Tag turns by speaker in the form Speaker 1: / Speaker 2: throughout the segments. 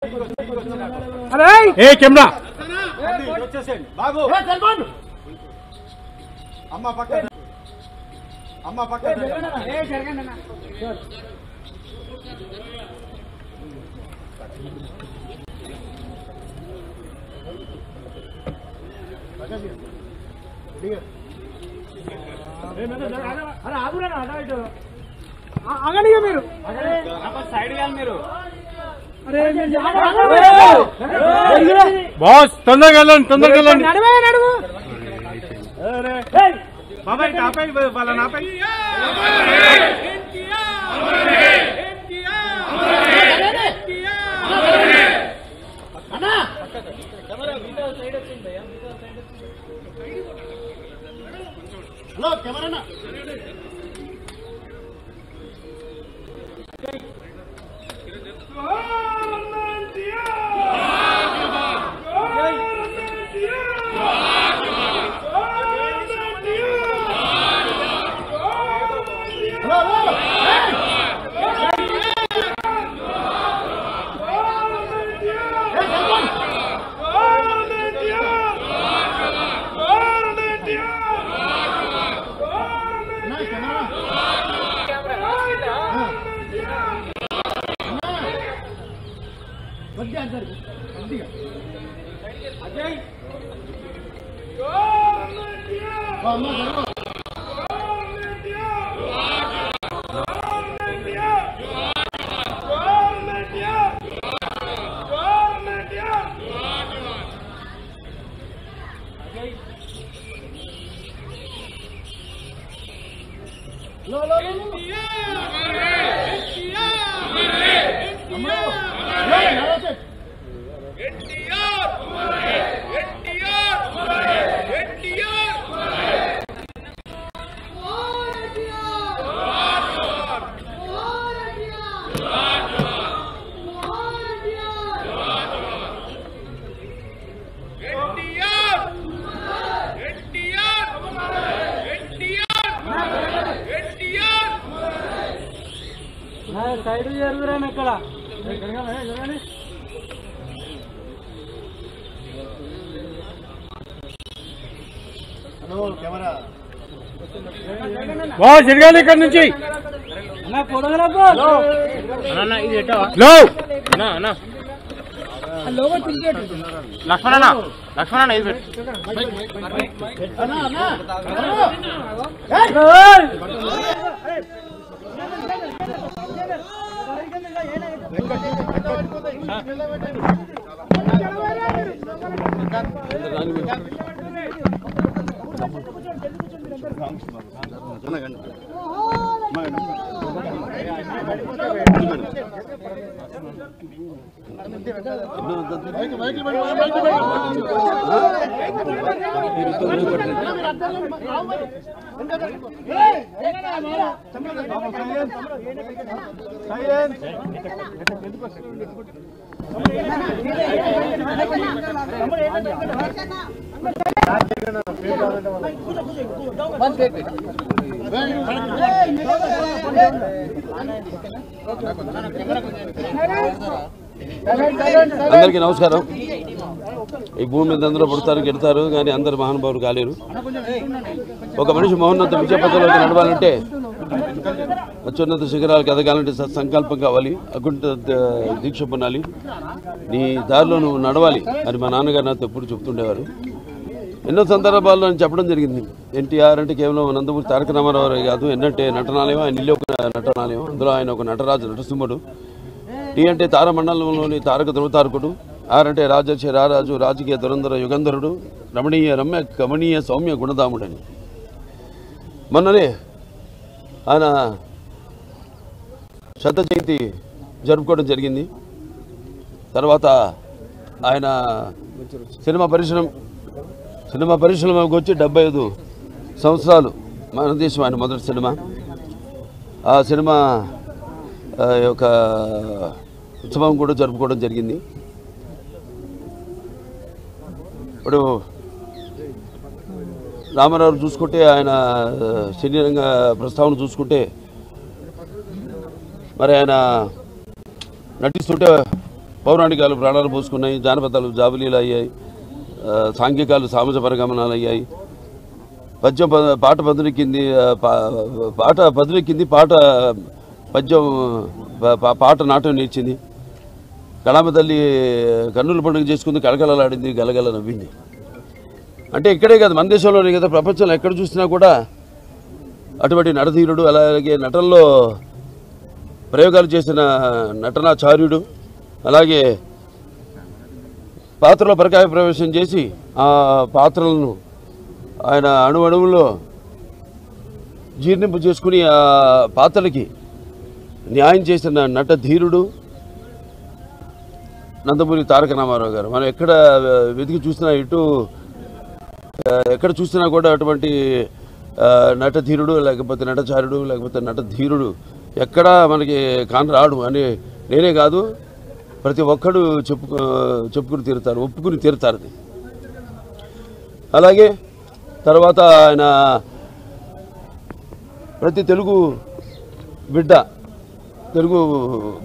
Speaker 1: ఏ camera
Speaker 2: అమ్మ పక్క
Speaker 1: ఆగనిగా మీరు
Speaker 3: సైడ్ మీరు
Speaker 1: బాస్ తొందరగా వెళ్ళండి నడువు
Speaker 2: బాబాయ్ నాపై వాళ్ళ నాపై హలో కెమెరా
Speaker 3: సైడ్ జరుగురాను ఇక్కడ
Speaker 1: బాస్ జరగాలి ఇక్కడ నుంచి
Speaker 3: లక్ష్మణ ఇది
Speaker 4: అందరికీ నమస్కారం. ఈ భూమి మీద అందరూ పుడతారు గెడతారు కానీ అందరు మహానుభావులు కాలేరు. ఒక మనిషి మహోన్నత విజయపథంలోకి నడవాలంటే అత్యున్నత శిఖరాలకు ఎదగాలంటే సత్సంకల్పం కావాలి, అకుంఠ దీక్ష పొందాలి, నీ దారిలో నువ్వు నడవాలి అని మా నాన్నగారు నాతో ఎప్పుడు చెప్తుండేవారు. ఎన్నో సందర్భాల్లో నేను చెప్పడం జరిగింది. ఎన్టీఆర్ అంటే కేవలం నందమూరి తారక రామారావు కాదు, ఎన్నంటే నటనాలయం, ఆయన ఇల్లు ఒక నటనాలయం, అందులో ఆయన ఒక నటరాజు నటసింహుడు. టీ అంటే తారమండలంలోని తారక ధృవతారకుడు, ఆర్ అంటే రాజర్షి రారాజు, రాజకీయ దురంధర యుగంధరుడు, రమణీయ రమ్య కమనీయ సౌమ్య గుణధాముడని. మొన్ననే ఆయన శత జయంతి జరుపుకోవడం జరిగింది. తర్వాత ఆయన సినిమా పరిశ్రమకు వచ్చి 75 సంవత్సరాలు మన దేశం ఆయన మొదటి సినిమా. ఆ సినిమా యొక్క ఉత్సవం కూడా జరుపుకోవడం జరిగింది. ఇప్పుడు రామారావు చూసుకుంటే ఆయన సినీ రంగ ప్రస్తావన చూసుకుంటే మరి ఆయన నటిస్తుంటే పౌరాణికాలు ప్రాణాలు పోసుకున్నాయి, జానపదాలు జాబులీలు అయ్యాయి, సాంఘికాలు సామాజిక పరిగమనాలు అయ్యాయి, పద్యం పాట బదులెక్కింది, పాట బదులెక్కింది, పద్యం పాట నాట్యం నేర్చింది, కళామ తల్లి కన్నుల పండుగ చేసుకుంది, కళకళలాడింది, గలగల నవ్వింది. అంటే ఇక్కడే కాదు, మన దేశంలోనే కదా, ప్రపంచంలో ఎక్కడ చూసినా కూడా అటువంటి నటధీరుడు, అలాగే నటనలో ప్రయోగాలు చేసిన నటనాచార్యుడు, అలాగే పాత్రలో పరకాయ ప్రవేశం చేసి ఆ పాత్రలను ఆయన అణువణువులో జీర్ణింపు చేసుకుని ఆ పాత్రలకి న్యాయం చేసిన నటధీరుడు నందమూరి తారక రామారావు గారు. మనం ఎక్కడ వెతికి చూసినా, ఎక్కడ చూసినా కూడా అటువంటి నటధీరుడు, లేకపోతే నటచారుడు, లేకపోతే నటధీరుడు ఎక్కడా మనకి కానరాడు అని నేనే కాదు, ప్రతి ఒక్కడు చెప్పుకుని తీరుతారు, ఒప్పుకుని తీరుతారు. అలాగే తర్వాత ఆయన ప్రతి తెలుగు బిడ్డ,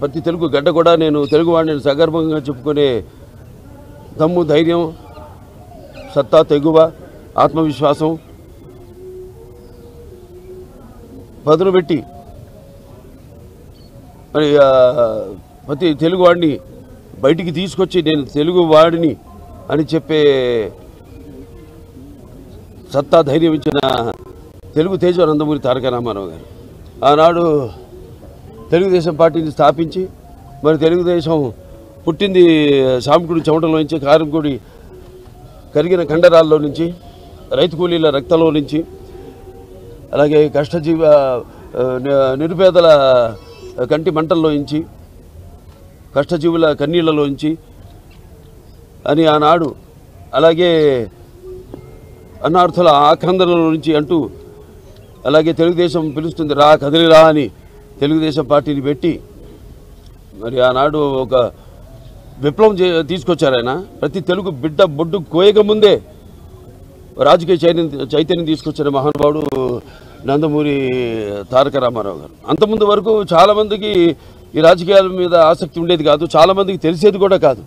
Speaker 4: ప్రతి తెలుగు గడ్డ కూడా నేను తెలుగువాడిని సగర్భంగా చెప్పుకునే దమ్ము, ధైర్యం, సత్తా, తెగువ, ఆత్మవిశ్వాసం పదును పెట్టి మరి ప్రతి తెలుగువాడిని బయటికి తీసుకొచ్చి నేను తెలుగువాడిని అని చెప్పే సత్తా, ధైర్యం ఇచ్చిన తెలుగు తేజ నందమూరి తారక రామారావు గారు. ఆనాడు తెలుగుదేశం పార్టీని స్థాపించి, మరి తెలుగుదేశం పుట్టింది సామికుడి చెమటలో నుంచి, కారంకుడి కరిగిన కండరాల్లో నుంచి, రైతు కూలీల రక్తంలో నుంచి, అలాగే కష్టజీవ నిరుపేదల కంటి మంటల్లో నుంచి, కష్టజీవుల కన్నీళ్లలో నుంచి అని ఆనాడు, అలాగే అన్నార్థుల ఆక్రందనల నుంచి అంటూ, అలాగే తెలుగుదేశం పిలుస్తుంది రా కదిలిరా అని తెలుగుదేశం పార్టీని పెట్టి మరి ఆనాడు ఒక విప్లవం తీసుకొచ్చారు ఆయన. ప్రతి తెలుగు బిడ్డ బొడ్డు కోయక ముందే రాజకీయ చైతన్యం తీసుకొచ్చిన మహానుభావుడు నందమూరి తారక రామారావు గారు. అంతకుముందు వరకు చాలామందికి ఈ రాజకీయాల మీద ఆసక్తి ఉండేది కాదు, చాలామందికి తెలిసేది కూడా కాదు.